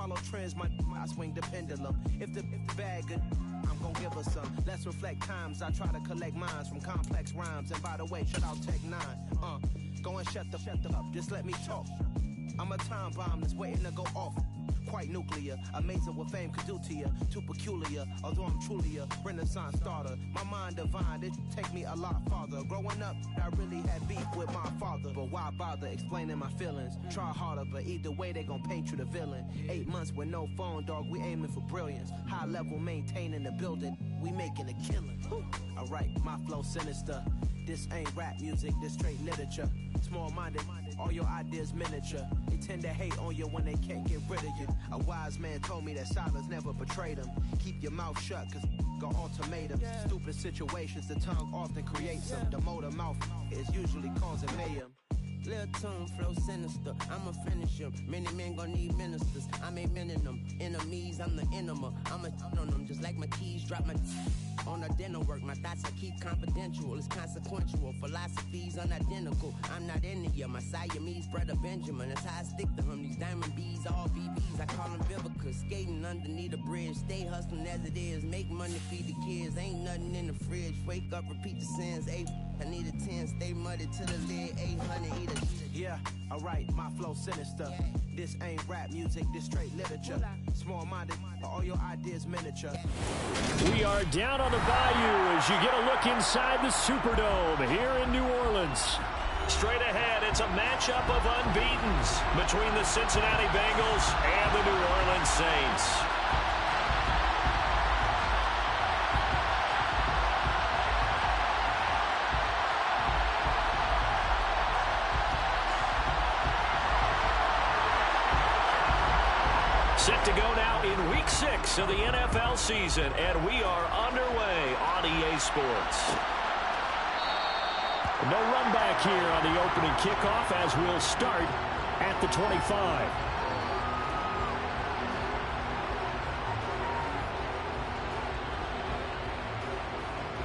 follow trends, I swing the pendulum. If the bag good, I'm gon' give her some. Let's reflect times. I try to collect minds from complex rhymes. And by the way, shout out Tech 9. Go and shut the up. Just let me talk. I'm a time bomb that's waiting to go off. Quite nuclear, amazing what fame could do to you. Too peculiar, although I'm truly a renaissance starter. My mind divine, it take me a lot farther. Growing up, I really had beef with my father. But why bother explaining my feelings? Try harder, but either way they gon' paint you the villain. 8 months with no phone, dog, we aiming for brilliance. High level maintaining the building, we making a killing. Alright, my flow sinister. This ain't rap music, this straight literature. Small-minded, all your ideas miniature. They tend to hate on you when they can't get rid of you. A wise man told me that silence never betrayed him. Keep your mouth shut, cause got ultimatums. Stupid situations, the tongue often creates them. The motor mouth is usually causing mayhem. Lil' tune, flow sinister, I'ma finish him. Many men gon' need ministers, I'm a men in them. Enemies, I'm the enema, I'ma on them. Just like my keys, drop my on the dinner work. My thoughts I keep confidential, it's consequential. Philosophies unidentical, I'm not into you. My Siamese brother Benjamin, that's how I stick to him. These diamond bees, all BBs, I call them Vivica. Skating underneath a bridge, stay hustling as it is. Make money, feed the kids, ain't nothing in the fridge. Wake up, repeat the sins, I need a 10, stay muddy to the lid, 800, eat a. Yeah, alright, my flow sinister. This ain't rap music, this straight literature. Small-minded, all your ideas miniature. We are down on the bayou as you get a look inside the Superdome here in New Orleans. Straight ahead, it's a matchup of unbeatens between the Cincinnati Bengals and the New Orleans Saints. Set to go now in Week 6 of the NFL season, and we are underway on EA Sports. No run back here on the opening kickoff as we'll start at the 25.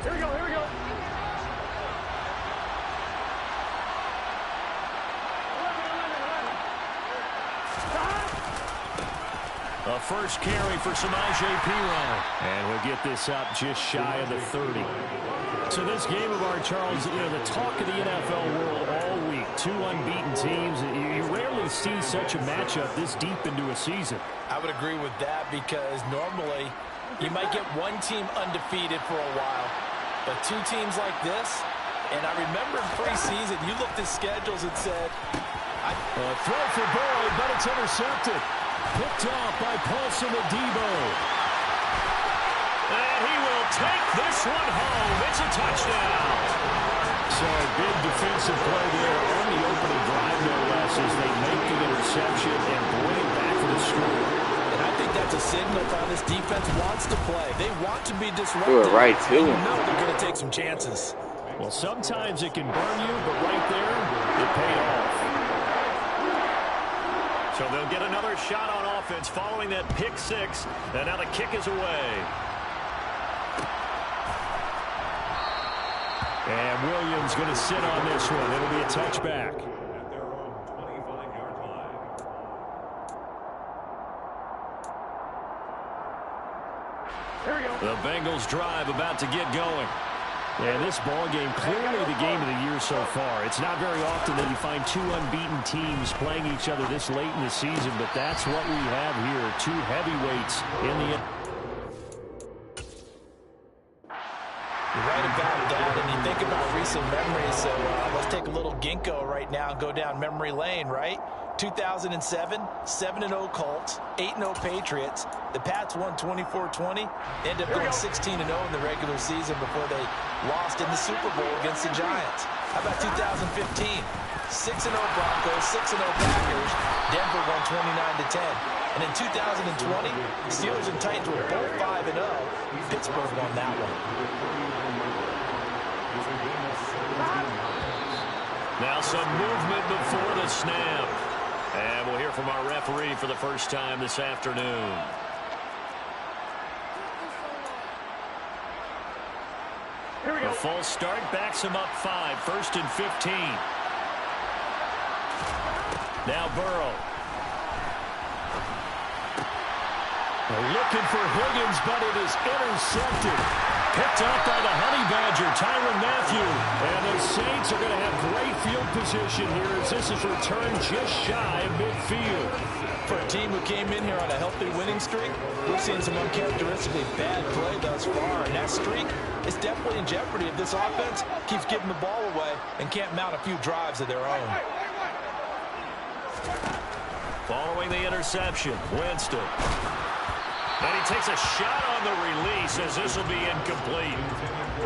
Here we go, here we go. A first carry for Samaje Perine. And we'll get this up just shy of the 30. So this game of our, Charles, the talk of the NFL world all week. Two unbeaten teams. You rarely see such a matchup this deep into a season. I would agree with that because normally you might get one team undefeated for a while. But two teams like this, and I remember in preseason, you looked at schedules and said... throw for Boyd, but it's intercepted. Picked off by Paulson Adebo. And he will take this one home. It's a touchdown. So a big defensive play there on the opening drive, no less, as they make the interception and bring it back for the score. And I think that's a signal for how this defense wants to play. They want to be disruptive. Do it right to him. No, they're going to take some chances. Well, sometimes it can burn you, but right there, it paid off. So they'll get another shot on offense following that pick six. And now the kick is away. And Williams going to sit on this one. It'll be a touchback. There we go. The Bengals drive about to get going. And this ball game, clearly the game of the year so far. It's not very often that you find two unbeaten teams playing each other this late in the season, but that's what we have here. Two heavyweights in the... You're right about that, and you think about recent memories, so let's take a little ginkgo right now and go down memory lane, right? 2007, 7-0 Colts, 8-0 Patriots. The Pats won 24-20, ended up going 16-0 in the regular season before they lost in the Super Bowl against the Giants. How about 2015? 6-0 Broncos, 6-0 Packers. Denver won 29-10. And in 2020, Steelers and Titans were both 5-0. Pittsburgh won that one. Now some movement before the snap. And we'll hear from our referee for the first time this afternoon. A false start backs him up 5, 1st and 15. Now Burrow. Looking for Higgins, but it is intercepted. Picked up by the Honey Badger, Tyrann Mathieu. And the Saints are going to have great field position here as this is returned just shy of midfield. For a team who came in here on a healthy winning streak, we're seeing some uncharacteristically bad play thus far. And that streak is definitely in jeopardy if this offense keeps giving the ball away and can't mount a few drives of their own. Following the interception, Winston. And he takes a shot on the release as this will be incomplete.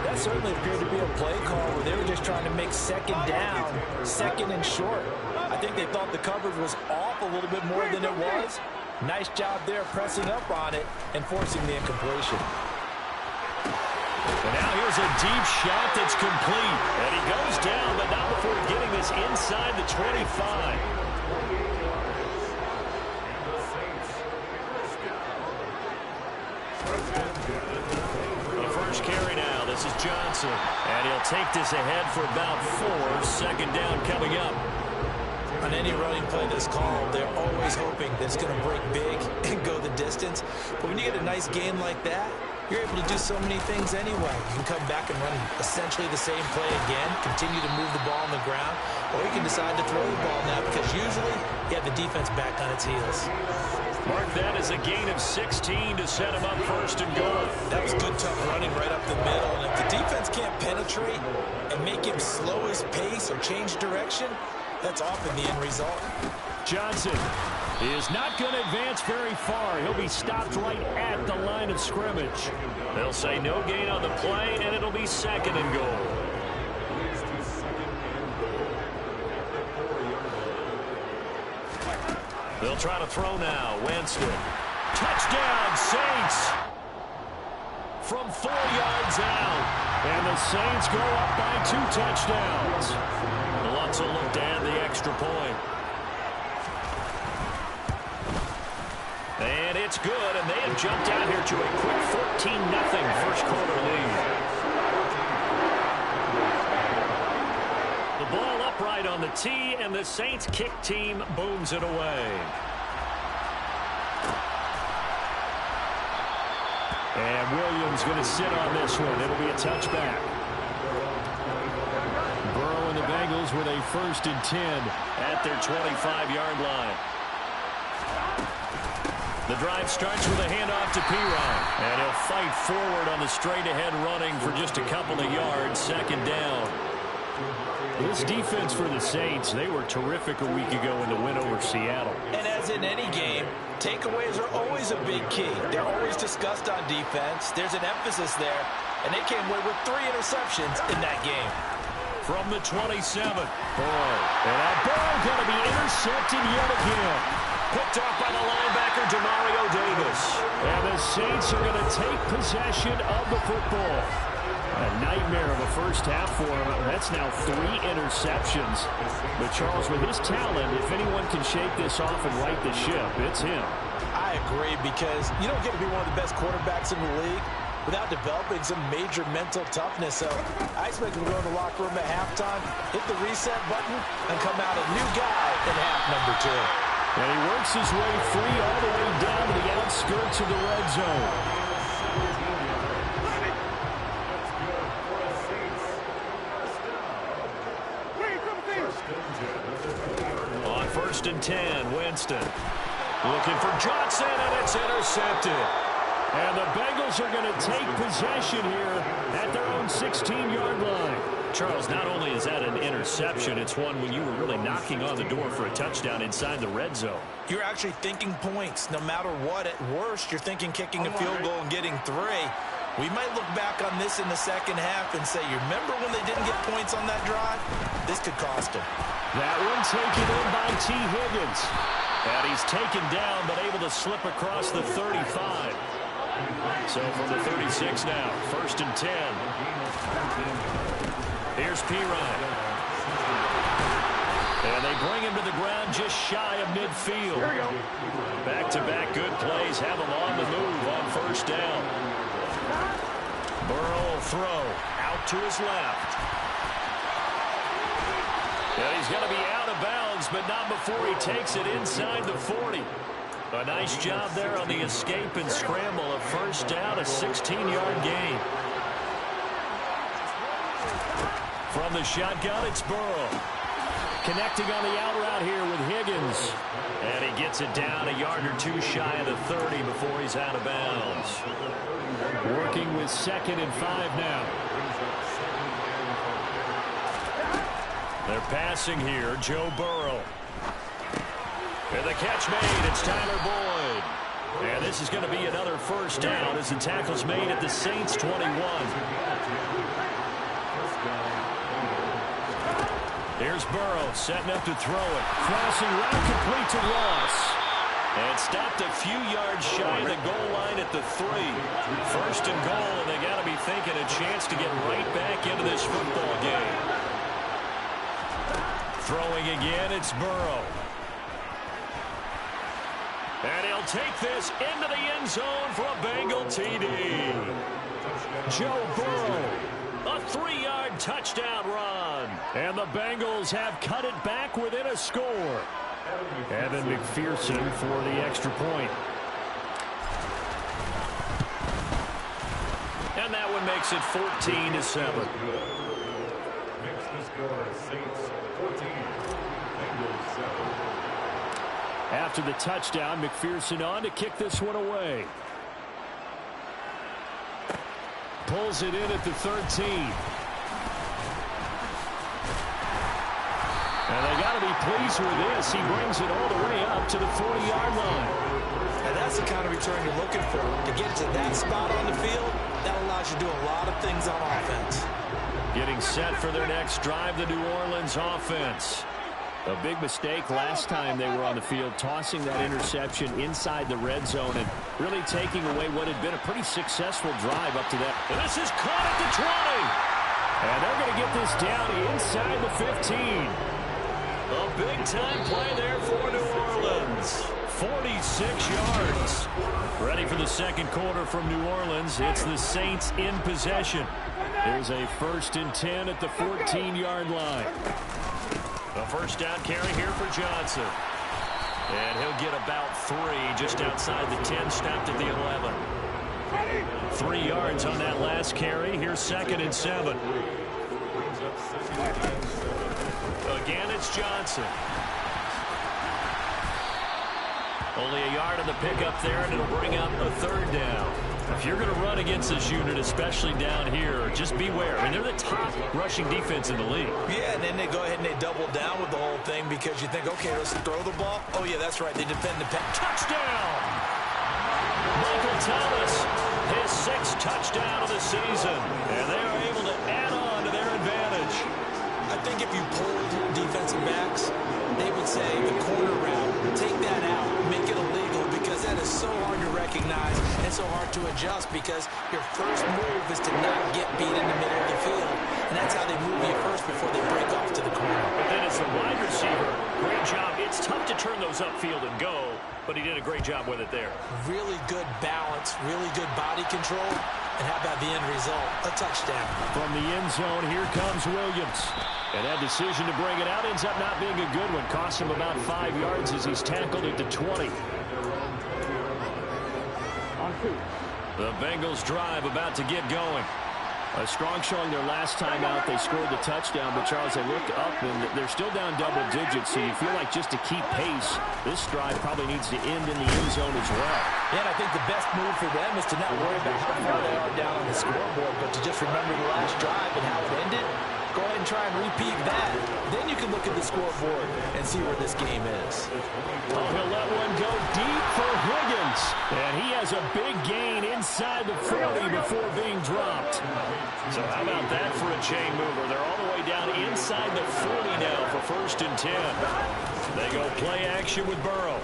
That certainly appeared to be a play call where they were just trying to make second down, second and short. I think they thought the coverage was off a little bit more than it was. Nice job there pressing up on it and forcing the incompletion. And now here's a deep shot that's complete. And he goes down, but not before getting this inside the 25. Carry now. This is Johnson. And he'll take this ahead for about 4. Second down coming up. On any running play that's called, they're always hoping that it's going to break big and go the distance. But when you get a nice gain like that, you're able to do so many things anyway. You can come back and run essentially the same play again, continue to move the ball on the ground, or you can decide to throw the ball now because usually you have the defense back on its heels. Mark that as a gain of 16 to set him up first and goal. That was good, tough running right up the middle. And if the defense can't penetrate and make him slow his pace or change direction, that's often the end result. Johnson is not going to advance very far. He'll be stopped right at the line of scrimmage. They'll say no gain on the play, and it'll be second and goal. They'll try to throw now. Winston. Touchdown, Saints. From 4 yards out. And the Saints go up by 2 touchdowns. Lots of look to add the extra point. And it's good, and they have jumped out here to a quick 14-0 first quarter lead. The ball upright on the tee, and the Saints kick team booms it away. And Williams going to sit on this one. It'll be a touchback. Burrow and the Bengals with a 1st and 10 at their 25-yard line. The drive starts with a handoff to Pirine. And he'll fight forward on the straight-ahead running for just a couple of yards. Second down. This defense for the Saints, they were terrific a week ago in the win over Seattle. And as in any game, takeaways are always a big key. They're always discussed on defense. There's an emphasis there. And they came away with 3 interceptions in that game. From the 27. Burrow. And now Burrow going to be intercepted yet again. Picked off by the linebacker, Demario Davis. And the Saints are going to take possession of the football. A nightmare of a first half for him. That's now 3 interceptions. But Charles, with his talent, if anyone can shake this off and right the ship, it's him. I agree, because you don't get to be one of the best quarterbacks in the league without developing some major mental toughness. So I expect him to go in the locker room at halftime, hit the reset button, and come out a new guy in half number 2. And he works his way free all the way down to the outskirts of the red zone. On 1st and 10, Winston. Looking for Johnson, and it's intercepted. And the Bengals are going to take possession here at their own 16-yard line. Charles, not only is that an interception, it's one when you were really knocking on the door for a touchdown inside the red zone. You're actually thinking points. No matter what, at worst, you're thinking kicking a field goal and getting 3. We might look back on this in the second half and say, you remember when they didn't get points on that drive? This could cost them. That one taken in by T. Higgins. And he's taken down, but able to slip across the 35. So from the 36 now, 1st and 10. Here's Pirine. And they bring him to the ground just shy of midfield. Here we go. Back-to-back good plays have him on the move on 1st down. Burrow will throw out to his left. And he's going to be out of bounds, but not before he takes it inside the 40. A nice job there on the escape and scramble. A first down, a 16-yard gain. From the shotgun, it's Burrow. Connecting on the out route here with Higgins. And he gets it down a yard or two shy of the 30 before he's out of bounds. Working with 2nd and 5 now. They're passing here. Joe Burrow. And the catch made. It's Tyler Boyd. And this is going to be another first down as the tackle's made at the Saints 21. Here's Burrow setting up to throw it. Crossing route complete to Ross. And stopped a few yards shy of the goal line at the 3. First and goal, and they got to be thinking a chance to get right back into this football game. Throwing again, it's Burrow. And he'll take this into the end zone for a Bengal TD. Joe Burrow, a 3-yard touchdown run. And the Bengals have cut it back within a score. Evan McPherson for the extra point. And that one makes it 14-7. Makes the score Saints 14, Bengals 7. After the touchdown, McPherson on to kick this one away. Pulls it in at the 13. And they got to be pleased with this. He brings it all the way up to the 40-yard line. And that's the kind of return you're looking for. To get to that spot on the field, that allows you to do a lot of things on offense. Getting set for their next drive, the New Orleans offense. A big mistake last time they were on the field, tossing that interception inside the red zone and really taking away what had been a pretty successful drive up to that. And this is caught at the 20. And they're going to get this down inside the 15. A big-time play there for New Orleans. 46 yards. Ready for the second quarter from New Orleans. It's the Saints in possession. There's a 1st and 10 at the 14-yard line. A first down carry here for Johnson. And he'll get about 3 just outside the 10, stopped at the 11. 3 yards on that last carry. Here's 2nd and 7. Again, it's Johnson. Only a yard on the pickup there, and it'll bring up a 3rd down. If you're going to run against this unit, especially down here, just beware. I mean, they're the top rushing defense in the league. Yeah, and then they go ahead and they double down with the whole thing because you think, okay, let's throw the ball. Oh, yeah, that's right. They defend the touchdown! Michael Thomas, his 6th touchdown of the season. And they are able to add on to their advantage. I think if you pulled defensive backs, they would say the corner route, take that out, make it illegal, because that is so hard to recognize and so hard to adjust because your first move is to not get beat in the middle of the field. And that's how they move you first before they break off to the corner. But then as a wide receiver, great job. It's tough to turn those upfield and go, but he did a great job with it there. Really good balance, really good body control. And how about the end result? A touchdown. From the end zone, here comes Williams. And that decision to bring it out ends up not being a good one. Cost him about 5 yards as he's tackled at the 20. The Bengals drive about to get going. A strong showing their last time out. They scored the touchdown, but Charles, they looked up and they're still down double digits, so you feel like just to keep pace, this drive probably needs to end in the end zone as well. Yeah, and I think the best move for them is to not worry about how far they are down on the scoreboard, but to just remember the last drive and how it ended. Go ahead and try and repeat that. Then you can look at the scoreboard and see where this game is. Oh, he'll let one go deep for Higgins. And he has a big gain inside the 40 before being dropped. So how about that for a chain mover? They're all the way down inside the 40 now for 1st and 10. They go play action with Burrow.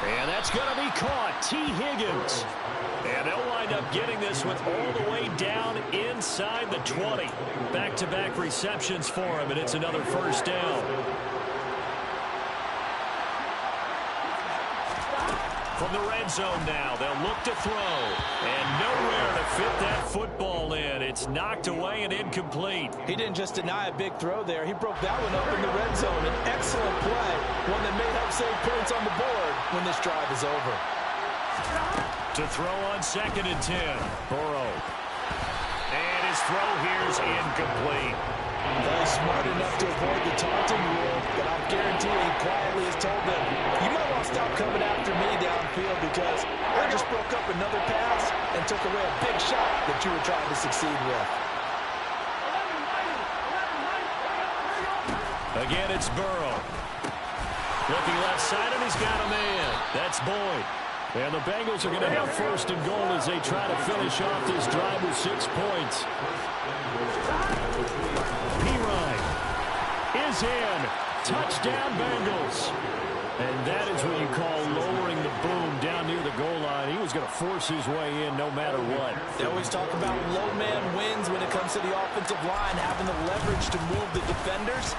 And that's going to be caught. T. Higgins. And they'll wind up getting this one all the way down inside the 20. Back-to-back receptions for him, and it's another first down. From the red zone now, they'll look to throw. And nowhere to fit that football in. It's knocked away and incomplete. He didn't just deny a big throw there. He broke that one up in the red zone. An excellent play, one that may help save points on the board when this drive is over. To throw on 2nd and 10. Burrow. And his throw here's incomplete. Well, smart enough to avoid the taunting rule, but I'll guarantee you he quietly has told them, you might want to stop coming after me downfield because I just broke up another pass and took away a big shot that you were trying to succeed with. Again, it's Burrow. Looking left side, and he's got a man. That's Boyd. And the Bengals are going to have 1st and goal as they try to finish off this drive with 6 points. Is in. Touchdown, Bengals. And that is what you call lowering the boom down near the goal line. He was going to force his way in no matter what. They always talk about low man wins when it comes to the offensive line, having the leverage to move the defenders.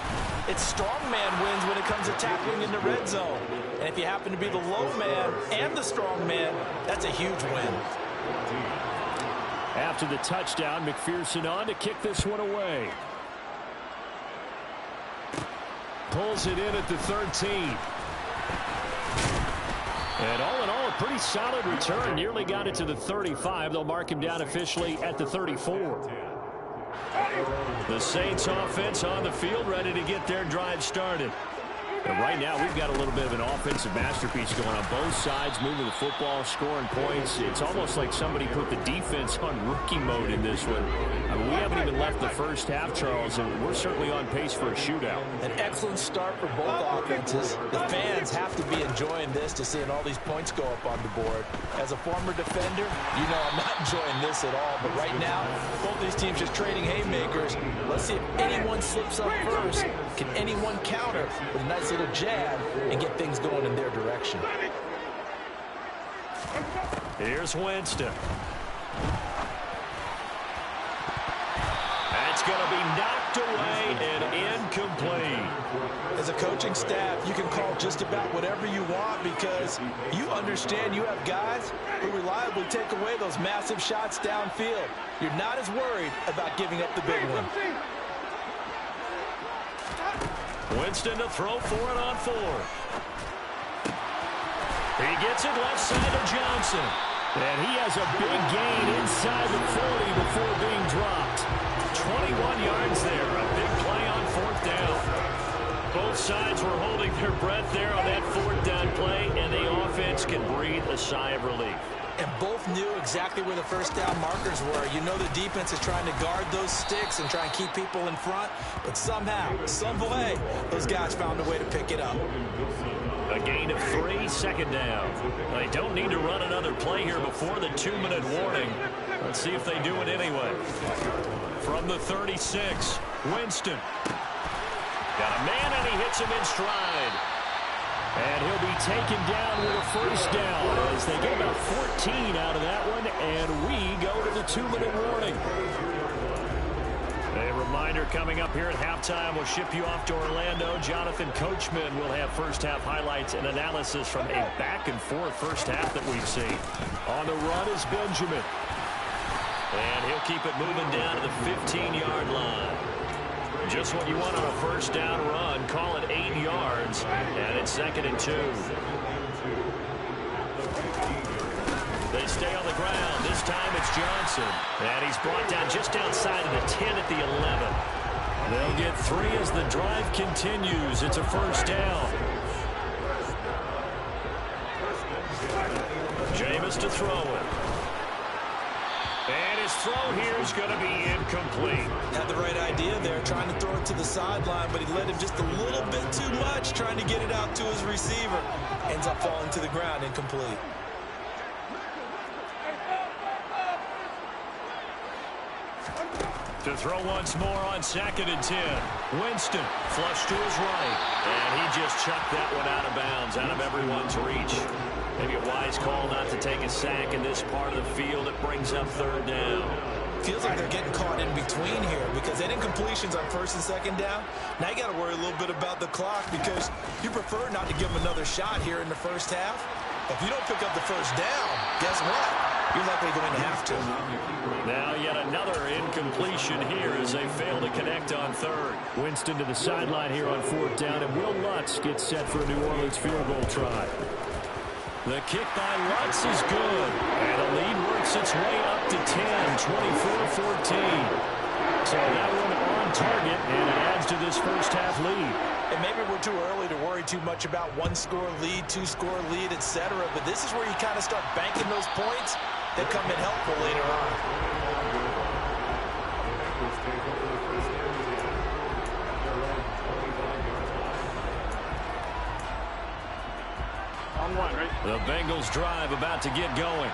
It's strong man wins when it comes to tackling in the red zone. And if you happen to be the low man and the strong man, that's a huge win. After the touchdown, McPherson on to kick this one away. Pulls it in at the 13. And all in all, a pretty solid return. Nearly got it to the 35. They'll mark him down officially at the 34. The Saints offense on the field, ready to get their drive started. And right now, we've got a little bit of an offensive masterpiece going on both sides, moving the football, scoring points. It's almost like somebody put the defense on rookie mode in this one. I mean, we haven't even left the first half, Charles, and we're certainly on pace for a shootout. An excellent start for both offenses. The fans have to be enjoying this to seeing all these points go up on the board. As a former defender, you know I'm not enjoying this at all. But right now, both these teams just trading haymakers. Let's see if anyone slips up first. Can anyone counter with a nice little jab and get things going in their direction? Here's Winston. That's going to be knocked away and incomplete. As a coaching staff, you can call just about whatever you want because you understand you have guys who reliably take away those massive shots downfield. You're not as worried about giving up the big one. Winston to throw for it on 4. He gets it left side to Johnson. And he has a big gain inside the 40 before being dropped. 21 yards there. A big play on 4th down. Both sides were holding their breath there on that 4th down play, and the offense can breathe a sigh of relief. And both knew exactly where the first down markers were. You know the defense is trying to guard those sticks and try and keep people in front. But somehow, some way, those guys found a way to pick it up. A gain of 3, 2nd down. They don't need to run another play here before the 2-minute warning. Let's see if they do it anyway. From the 36, Winston. Got a man, and he hits him in stride. And he'll be taken down with a first down as they get about 14 out of that one, and we go to the 2-minute warning. A reminder coming up here at halftime, we'll ship you off to Orlando. Jonathan Coachman will have first half highlights and analysis from a back-and-forth first half that we've seen. On the run is Benjamin. And he'll keep it moving down to the 15-yard line. Just what you want on a first down run. Call it 8 yards, and it's 2nd and 2. They stay on the ground. This time it's Johnson. And he's brought down just outside of the 10 at the 11. They'll get 3 as the drive continues. It's a first down. Jameis to throw it. And his throw here is going to be incomplete. Had the right idea there, trying to throw it to the sideline, but he led him just a little bit too much, trying to get it out to his receiver. Ends up falling to the ground, incomplete. To throw once more on 2nd and 10. Winston flush to his right. And he just chucked that one out of bounds, out of everyone's reach. Maybe a wise call not to take a sack in this part of the field. It brings up 3rd down. Feels like they're getting caught in between here because that incompletion's on 1st and 2nd down. Now you got to worry a little bit about the clock because you prefer not to give them another shot here in the first half. If you don't pick up the first down, guess what? You're likely going to have to. Now yet another incompletion here as they fail to connect on third. Winston to the sideline here on fourth down, and Will Lutz gets set for a New Orleans field goal try. The kick by Lutz is good, and the lead works its way up to 10, 24-14. So that one on target, and it adds to this first half lead. And maybe we're too early to worry too much about one-score lead, two-score lead, etc. But this is where you kind of start banking those points that come in helpful later on. The Bengals drive about to get going.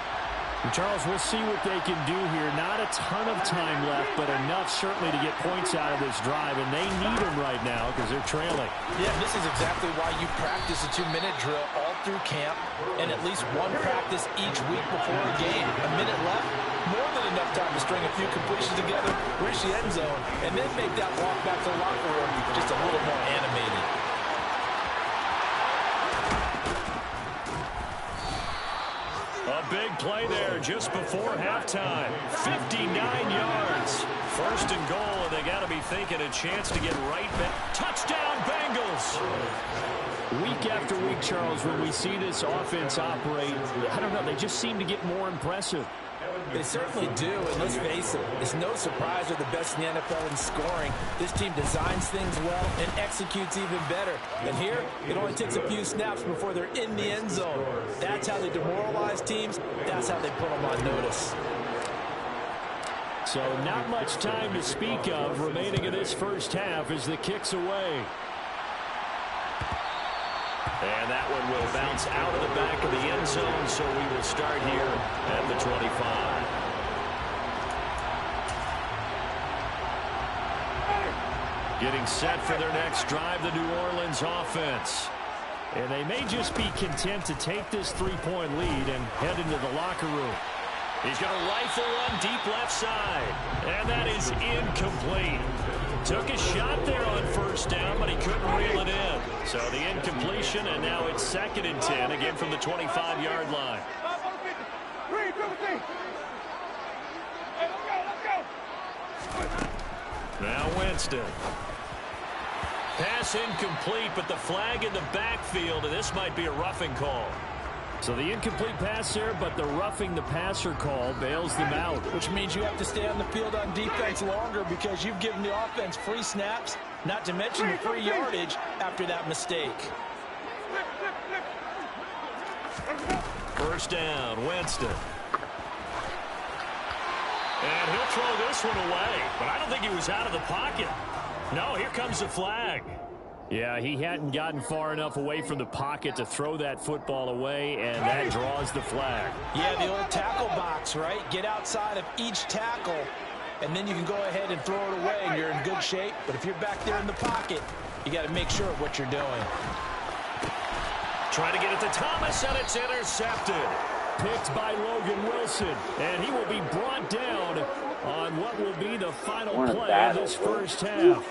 Charles, we'll see what they can do here. Not a ton of time left, but enough certainly to get points out of this drive, and they need them right now because they're trailing. Yeah, this is exactly why you practice a 2-minute drill all through camp and at least one practice each week before a game. A minute left, more than enough time to string a few completions together, reach the end zone, and then make that walk back to the locker room just a little more animated. A big play there just before halftime. 59 yards. First and goal, and they got to be thinking a chance to get right back. Touchdown, Bengals! Week after week, Charles, when we see this offense operate, I don't know, they just seem to get more impressive. They certainly do, and let's face it, it's no surprise they're the best in the NFL in scoring. This team designs things well and executes even better. And here, it only takes a few snaps before they're in the end zone. That's how they demoralize teams. That's how they put them on notice. So not much time to speak of remaining in this first half as the kick's away. And that one will bounce out of the back of the end zone, so we will start here at the 25. Getting set for their next drive, the New Orleans offense. And they may just be content to take this three-point lead and head into the locker room. He's going to rifle one deep left side. And that is incomplete. Took a shot there on first down, but he couldn't reel it in. So the incompletion, and now it's 2nd and 10, again from the 25-yard line. Now Winston. Pass incomplete, but the flag in the backfield, and this might be a roughing call. So the incomplete pass there, but the roughing the passer call bails them out. Which means you have to stay on the field on defense longer because you've given the offense free snaps, not to mention the free yardage after that mistake. First down, Winston. And he'll throw this one away, but I don't think he was out of the pocket. No, here comes the flag. Yeah, he hadn't gotten far enough away from the pocket to throw that football away, and that draws the flag. Yeah, the old tackle box, right? Get outside of each tackle, and then you can go ahead and throw it away, and you're in good shape. But if you're back there in the pocket, you got to make sure of what you're doing. Trying to get it to Thomas, and it's intercepted. Picked by Logan Wilson, and he will be brought down on what will be the final play of this first half.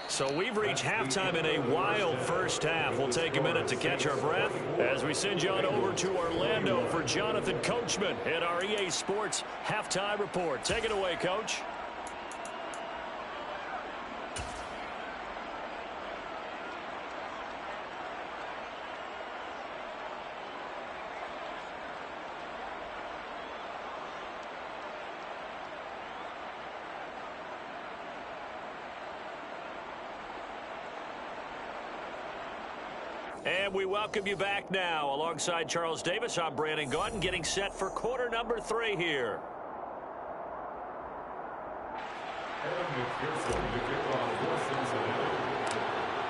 So we've reached halftime in a wild first half. We'll take a minute to catch our breath as we send you on over to Orlando for Jonathan Coachman at our EA Sports Halftime Report. Take it away, Coach. And we welcome you back now. Alongside Charles Davis, I'm Brandon Gaudin, getting set for quarter number 3 here.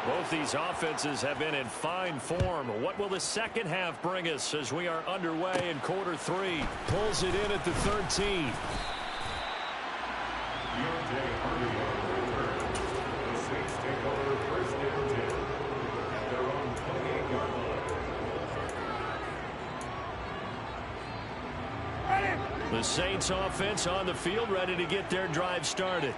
Both these offenses have been in fine form. What will the second half bring us as we are underway in quarter 3? Pulls it in at the 13. The Saints offense on the field, ready to get their drive started.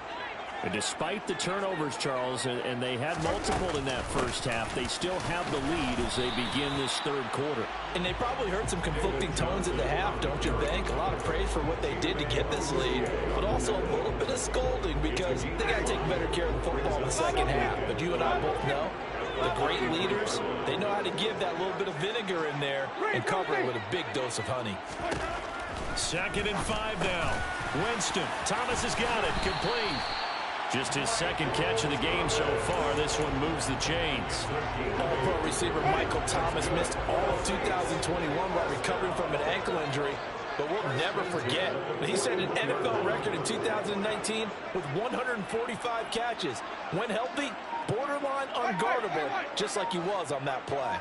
And despite the turnovers, Charles, and they had multiple in that first half, they still have the lead as they begin this third quarter. And they probably heard some conflicting tones in the half, don't you think? A lot of praise for what they did to get this lead, but also a little bit of scolding because they got to take better care of the football in the second half. But you and I both know the great leaders, they know how to give that little bit of vinegar in there and cover it with a big dose of honey. 2nd and 5 now. Winston. Thomas has got it. Complete. Just his second catch of the game so far. This one moves the chains. All-pro receiver Michael Thomas missed all of 2021 while recovering from an ankle injury. But we'll never forget, he set an NFL record in 2019 with 145 catches. When healthy, borderline unguardable, just like he was on that play.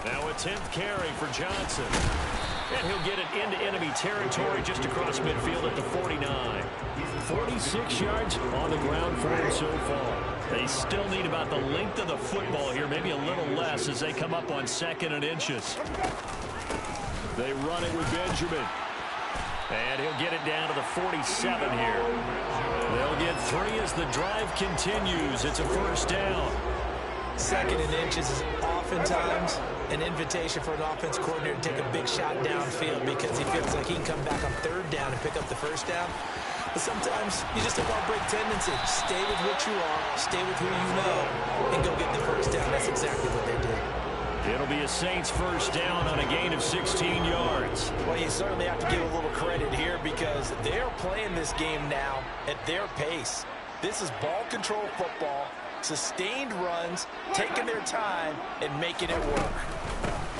Now a 10th carry for Johnson. And he'll get it into enemy territory just across midfield at the 49. 46 yards on the ground for him so far. They still need about the length of the football here, maybe a little less as they come up on 2nd and inches. They run it with Benjamin. And he'll get it down to the 47 here. They'll get 3 as the drive continues. It's a first down. 2nd and inches is oftentimes an invitation for an offense coordinator to take a big shot downfield because he feels like he can come back on 3rd down and pick up the first down. But sometimes you just have a break tendency. Stay with what you are, stay with who you know, and go get the first down. That's exactly what they did. It'll be a Saints first down on a gain of 16 yards. Well, you certainly have to give a little credit here because they're playing this game now at their pace. This is ball control football, sustained runs, taking their time, and making it work.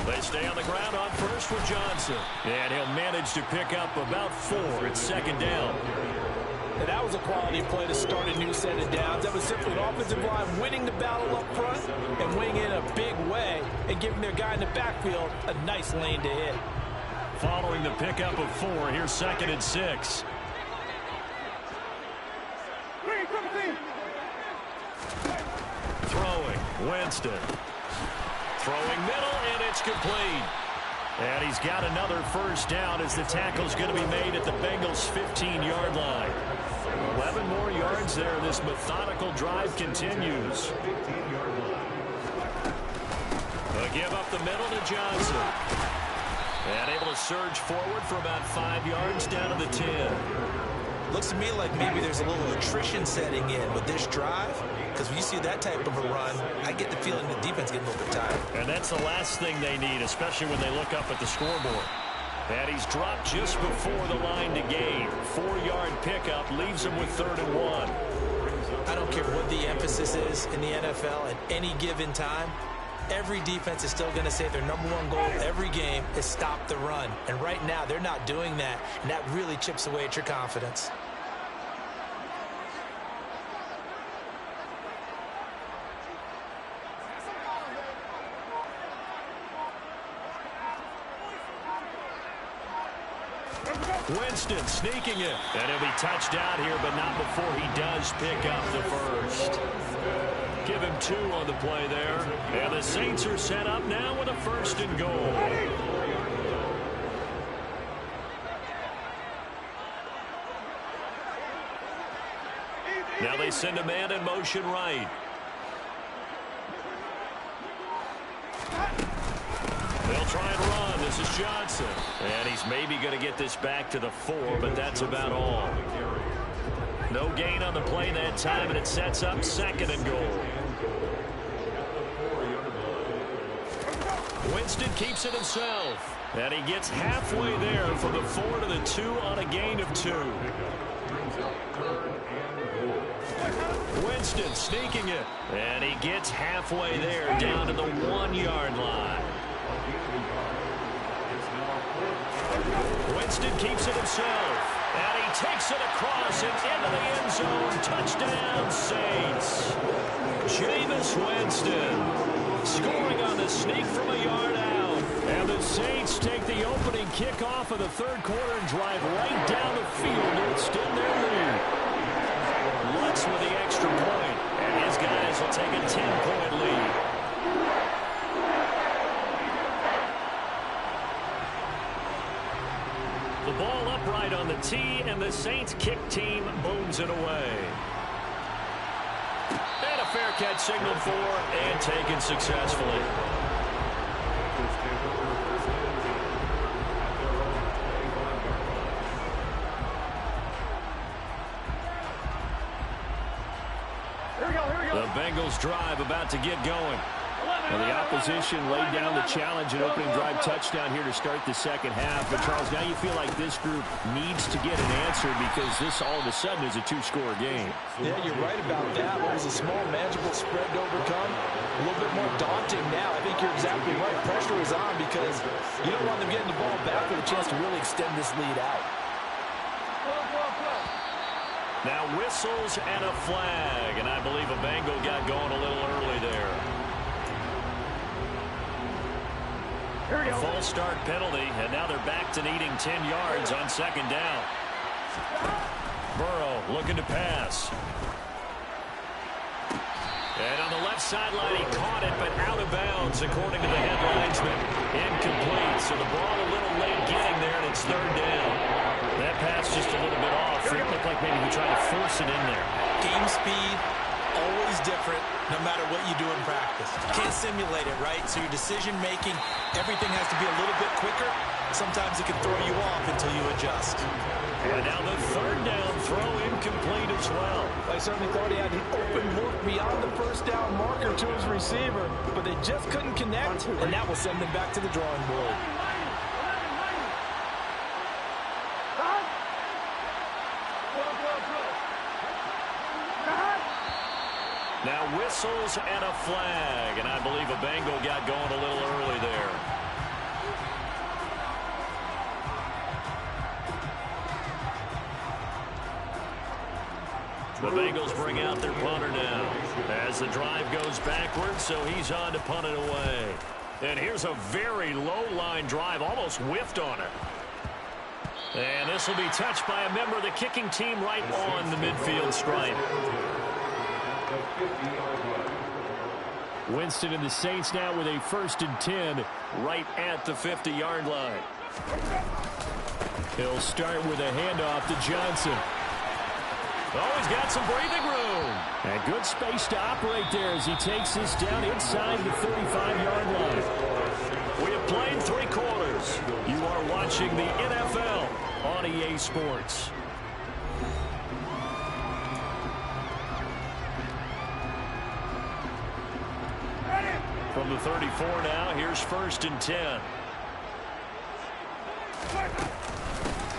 They stay on the ground on first with Johnson. And he'll manage to pick up about 4 at 2nd down. And that was a quality play to start a new set of downs. That was simply an offensive line winning the battle up front and winning it in a big way and giving their guy in the backfield a nice lane to hit. Following the pickup of 4, here's 2nd and 6. Throwing, Winston. Throwing middle, and it's complete. And he's got another first down as the tackle's going to be made at the Bengals' 15-yard line. 11 more yards there. This methodical drive continues. They'll give up the middle to Johnson. And able to surge forward for about 5 yards down to the 10. Looks to me like maybe there's a little attrition setting in with this drive. Because when you see that type of a run, I get the feeling the defense getting a little bit tired. And that's the last thing they need, especially when they look up at the scoreboard. And he's dropped just before the line to gain. 4-yard pickup leaves him with 3rd and 1. I don't care what the emphasis is in the NFL at any given time. Every defense is still going to say their #1 goal every game is stop the run. And right now, they're not doing that. And that really chips away at your confidence. Winston sneaking it. And he'll be touched out here, but not before he does pick up the first. Give him 2 on the play there. And the Saints are set up now with a 1st and goal. Now they send a man in motion right. They'll try and run. This is Johnson. And he's maybe going to get this back to the 4, but that's about all. No gain on the play that time, and it sets up 2nd and goal. Winston keeps it himself. And he gets halfway there from the 4 to the 2 on a gain of 2. Winston sneaking it. And he gets halfway there down to the 1-yard line. Winston keeps it himself. And he takes it across and into the end zone. Touchdown, Saints. Jameis Winston scoring on the sneak from a yard out. And the Saints take the opening kickoff of the 3rd quarter and drive right down the field to extend their lead. Lutz with the extra point, and his guys will take a 10-point lead. The ball upright on the PAT, and the Saints kick team booms it away. And a fair catch signaled for and taken successfully. The Bengals drive about to get going. Well, the opposition laid down the challenge and opening drive touchdown here to start the second half. But, Charles, now you feel like this group needs to get an answer because this all of a sudden is a two-score game. Yeah, you're right about that. It was a small, manageable spread to overcome. A little bit more daunting now. I think you're exactly right. Pressure is on because you don't want them getting the ball back with a chance to really extend this lead out. Now whistles and a flag, and I believe a Bengal got going a little early there. A false start penalty, and now they're back to needing 10 yards on second down. Burrow looking to pass. And on the left sideline, he caught it, but out of bounds, according to the head linesman. Incomplete, so the ball a little late getting there, and it's third down. That pass just a little bit off. It looked like maybe he tried to force it in there. Game speed, always different, no matter what you do in practice. You can't simulate it, right? So your decision-making, everything has to be a little bit quicker. Sometimes it can throw you off until you adjust. And now the third down throw incomplete as well. I certainly thought he had the open look beyond the first down marker to his receiver, but they just couldn't connect, and that will send them back to the drawing board. Now whistles and a flag, and I believe a Bengal got going a little early there. The Bengals bring out their punter now as the drive goes backwards, so he's on to punt it away. And here's a very low-line drive, almost whiffed on it. And this will be touched by a member of the kicking team right on the midfield stripe. Winston and the Saints now with a 1st and 10 right at the 50-yard line. He'll start with a handoff to Johnson. Oh, he's got some breathing room. And good space to operate there as he takes this down inside the 35-yard line. We have played 3 quarters. You are watching the NFL on EA Sports. From the 34 now, here's 1st and 10.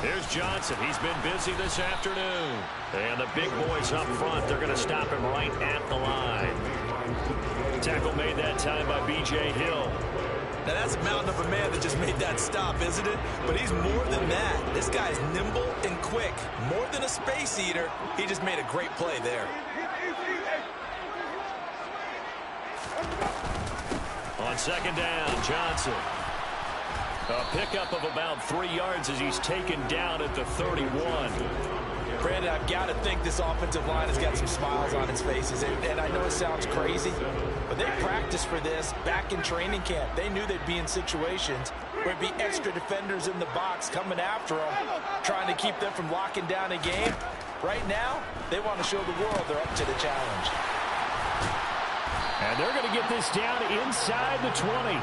Here's Johnson. He's been busy this afternoon. And the big boys up front, they're going to stop him right at the line. Tackle made that time by B.J. Hill. Now that's a mountain of a man that just made that stop, isn't it? But he's more than that. This guy's nimble and quick. More than a space eater. He just made a great play there. On second down, Johnson. A pickup of about 3 yards as he's taken down at the 31. Brandon, I've got to think this offensive line has got some smiles on its faces. And I know it sounds crazy, but they practiced for this back in training camp. They knew they'd be in situations where it'd be extra defenders in the box coming after them, trying to keep them from locking down a game. Right now, they want to show the world they're up to the challenge. And they're going to get this down inside the 20.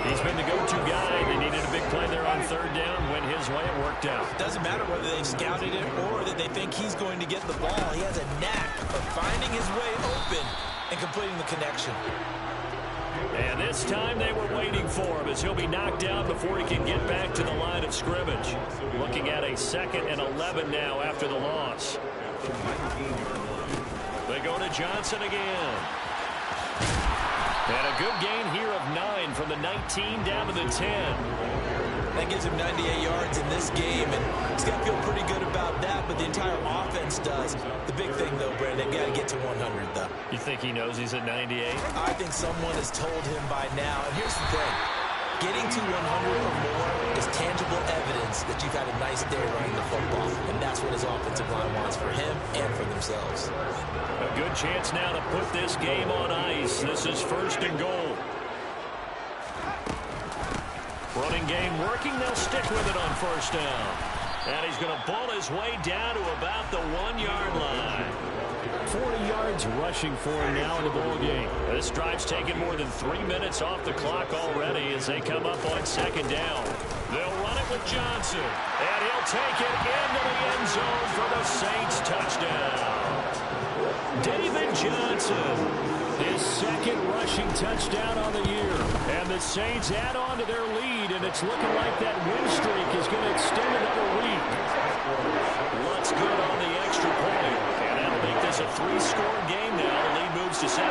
He's been the go-to guy. They needed a big play there on third down. Went his way. It worked out. Doesn't matter whether they scouted it or that they think he's going to get the ball. He has a knack of finding his way open and completing the connection. And this time they were waiting for him as he'll be knocked down before he can get back to the line of scrimmage. Looking at a 2nd and 11 now after the loss. They go to Johnson again. And a good gain here of 9 from the 19 down to the 10. That gives him 98 yards in this game, and he's got to feel pretty good about that, but the entire offense does. The big thing, though, Brandon, got to get to 100, though. You think he knows he's at 98? I think someone has told him by now. And here's the thing. Getting to 100 or more is tangible evidence that you've had a nice day running the football, and that's what his offensive line wants for him and for themselves. A good chance now to put this game on ice. This is 1st and goal. Running game working. They'll stick with it on 1st down. And he's going to bull his way down to about the 1-yard line. 40 yards rushing for him now in the ball game. This drive's taken more than 3 minutes off the clock already as they come up on second down. They'll run it with Johnson, and he'll take it into the end zone for the Saints touchdown. David Johnson, his second rushing touchdown on the year. And the Saints add on to their lead, and it's looking like that win streak is going to extend another week. Looks good on the extra point. And that'll make this a 3-score game now. The lead moves to 17.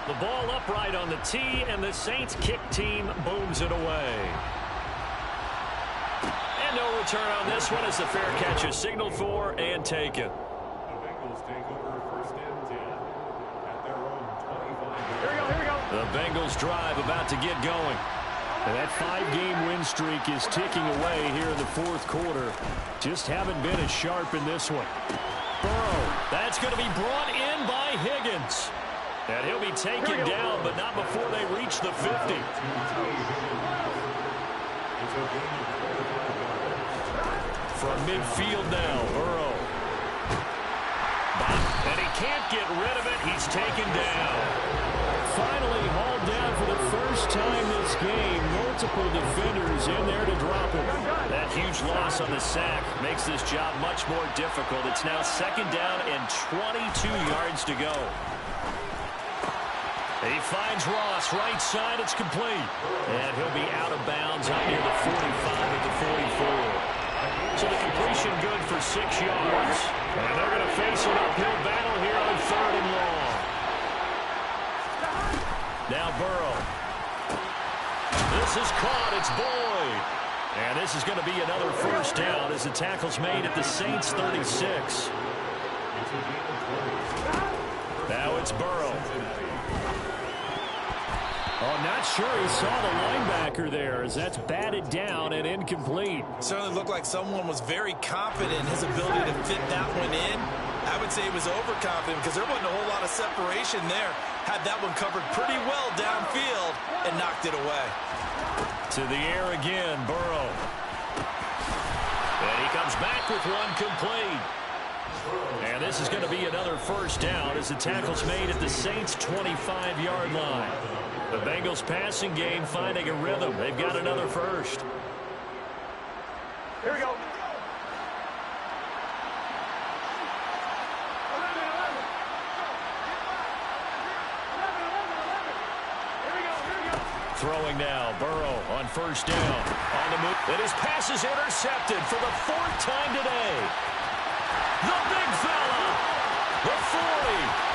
The ball upright on the tee, and the Saints kick team booms it away. And no return on this one as the fair catch is signaled for and taken. The Bengals take over first and 10 at their own 25. Here we go. The Bengals drive about to get going. And that 5-game win streak is ticking away here in the fourth quarter. Just haven't been as sharp in this one. Burrow, that's going to be brought in by Higgins. And he'll be taken down, but not before they reach the 50. From midfield now, Burrow. And he can't get rid of it. He's taken down. Finally hauled down for the first time this game. Multiple defenders in there to drop him. That huge loss on the sack makes this job much more difficult. It's now second down and 22 yards to go. He finds Ross right side. It's complete. And he'll be out of bounds out near the 45 at the 44. So the completion good for 6 yards. And they're going to face an uphill battle here on 3rd and long. Now Burrow. This is caught. It's Boyd. And this is going to be another first down as the tackle's made at the Saints 36. Now it's Burrow. Oh, not sure he saw the linebacker there as that's batted down and incomplete. Certainly looked like someone was very confident in his ability to fit that one in. I would say he was overconfident because there wasn't a whole lot of separation there. Had that one covered pretty well downfield and knocked it away. To the air again, Burrow. And he comes back with one complete. And this is going to be another first down as the tackle's made at the Saints' 25-yard line. The Bengals passing game finding a rhythm. They've got another first. Here we go. Throwing now, Burrow on first down. On the move, and his pass is intercepted for the 4th time today. The big fella, the 40.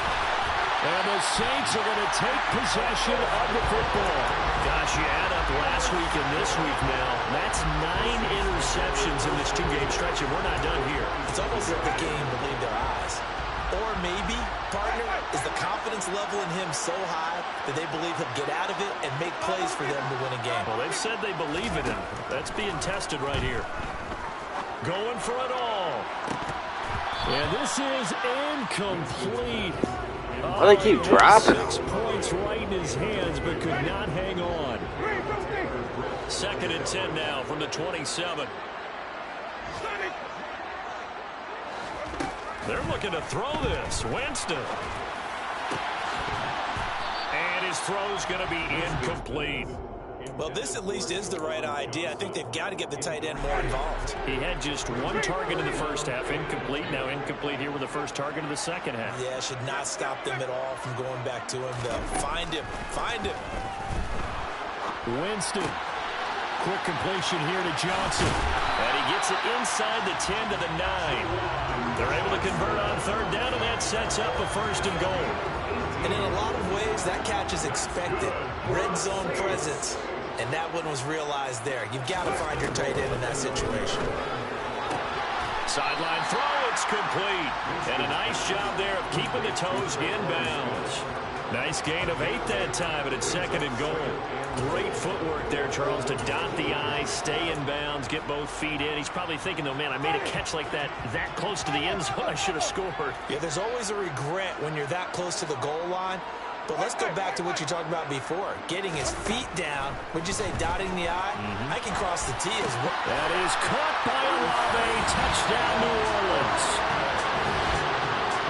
And the Saints are going to take possession of the football. Gosh, you add up last week and this week now. That's 9 interceptions in this 2-game stretch, and we're not done here. It's almost like the game believed their eyes. Or maybe, partner, is the confidence level in him so high that they believe he'll get out of it and make plays for them to win a game. Well, they've said they believe in him. That's being tested right here. Going for it all. And this is incomplete. Why they keep dropping? 6 points right in his hands, but could not hang on. 2nd and 10 now from the 27. They're looking to throw this. Winston. And his throw's going to be incomplete. Well, this at least is the right idea. I think they've got to get the tight end more involved. He had just 1 target in the first half. Incomplete. Now incomplete here with the first target of the second half. Yeah, should not stop them at all from going back to him, though. Find him. Find him. Winston. Quick completion here to Johnson. And he gets it inside the 10 to the 9. They're able to convert on 3rd down, and that sets up a 1st and goal. And in a lot of ways, that catch is expected. Red zone presence. And that one was realized there. You've got to find your tight end in that situation. Sideline throw, it's complete. And a nice job there of keeping the toes in bounds. Nice gain of 8 that time, and it's 2nd and goal. Great footwork there, Charles, to dot the I, stay in bounds, get both feet in. He's probably thinking, though, man, I made a catch like that close to the end zone. I should have scored. Yeah, there's always a regret when you're that close to the goal line. But let's go back to what you talked about before. Getting his feet down. Would you say dotting the I? I can cross the T as well. That is caught by Olave. Touchdown, New Orleans.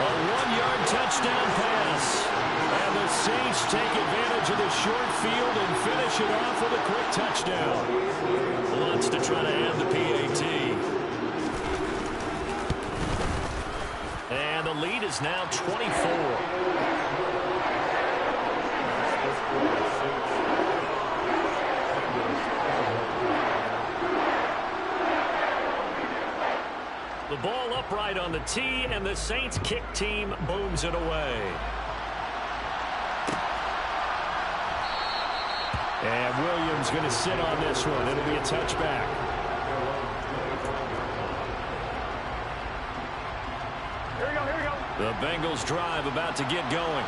A 1-yard touchdown pass. And the Saints take advantage of the short field and finish it off with a quick touchdown. Wants to try to end the PAT. And the lead is now 24. The ball upright on the tee, and the Saints kick team booms it away. And Williams going to sit on this one. It'll be a touchback. Here we go. The Bengals drive about to get going.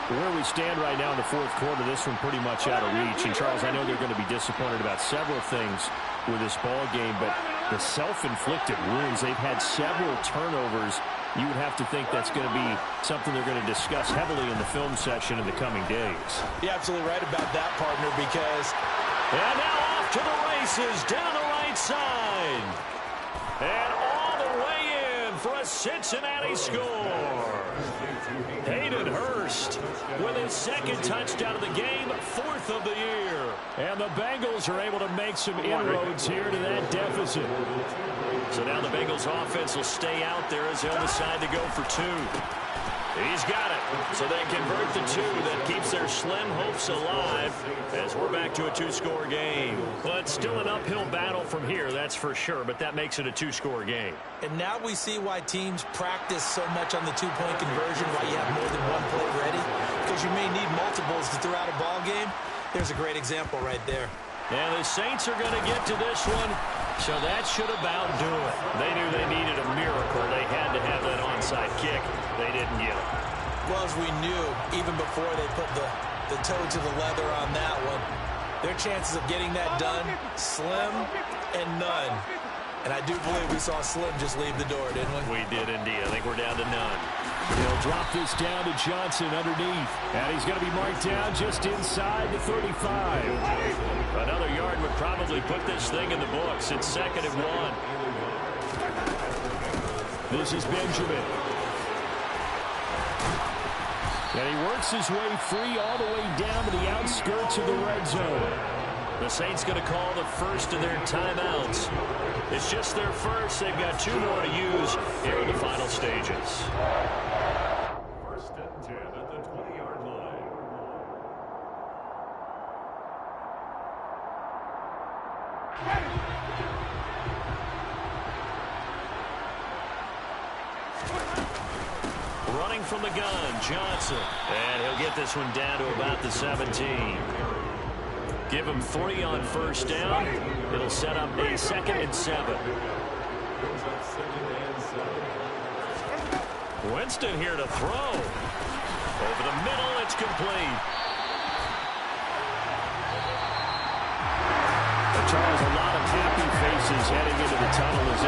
Where we stand right now in the fourth quarter, this one pretty much out of reach. And, Charles, I know they're going to be disappointed about several things with this ball game, but the self-inflicted wounds, they've had several turnovers. You would have to think that's going to be something they're going to discuss heavily in the film session in the coming days. You're absolutely right about that, partner, because... And now off to the races down the right side. And all the way in for a Cincinnati score. Hayden Hurst with his second touchdown of the game, fourth of the year. And the Bengals are able to make some inroads here to that deficit. So now the Bengals offense will stay out there as they'll decide to go for two. He's got it. So they convert the two. That keeps their slim hopes alive as we're back to a two-score game. But still an uphill battle from here, that's for sure. But that makes it a two-score game. And now we see why teams practice so much on the two-point conversion, why you have more than one play ready. Because you may need multiples to throw out a ball game. There's a great example right there. And the Saints are going to get to this one. So that should about do it. They knew they needed a miracle. They had to have that onside kick. They didn't get it. Well, as we knew, even before they put the toe to the leather on that one, their chances of getting that done, slim and none. And I do believe we saw Slim just leave the door, didn't we? We did indeed. I think we're down to none. He'll drop this down to Johnson underneath. And he's going to be marked down just inside the 35. Another yard would probably put this thing in the books. It's 2nd and 1. This is Benjamin. And he works his way free all the way down to the outskirts of the red zone. The Saints going to call the first of their timeouts. It's just their first. They've got 2 more to use here in the final stages. 1st and 10 at the 20-yard line. Running from the gun, Johnson. And he'll get this one down to about the 17. Give him 3 on first down. It'll set up a 2nd and 7. Winston here to throw. Over the middle, it's complete. Charles, a lot of happy faces heading into the tunnel as